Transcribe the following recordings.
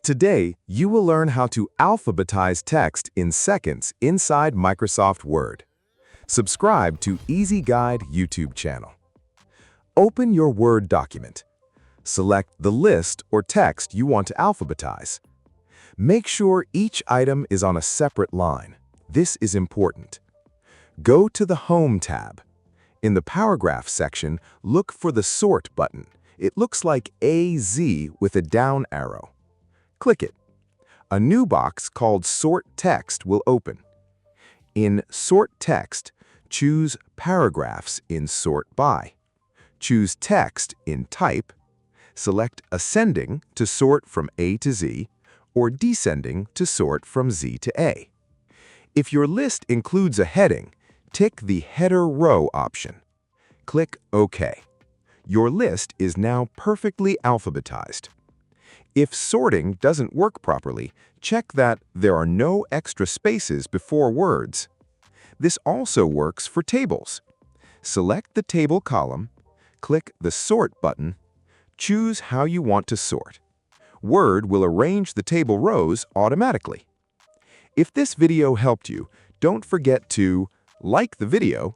Today, you will learn how to alphabetize text in seconds inside Microsoft Word. Subscribe to Easy Guide YouTube channel. Open your Word document. Select the list or text you want to alphabetize. Make sure each item is on a separate line. This is important. Go to the Home tab. In the Paragraph section, look for the Sort button. It looks like AZ with a down arrow. Click it. A new box called Sort Text will open. In Sort Text, choose Paragraphs in Sort By. Choose Text in Type. Select Ascending to sort from A to Z, or Descending to sort from Z to A. If your list includes a heading, tick the Header Row option. Click OK. Your list is now perfectly alphabetized. If sorting doesn't work properly, check that there are no extra spaces before words. This also works for tables. Select the table column, click the Sort button, choose how you want to sort. Word will arrange the table rows automatically. If this video helped you, don't forget to like the video,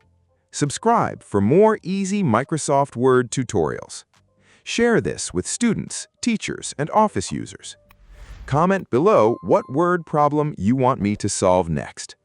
subscribe for more easy Microsoft Word tutorials. Share this with students, teachers, and office users. Comment below what word problem you want me to solve next.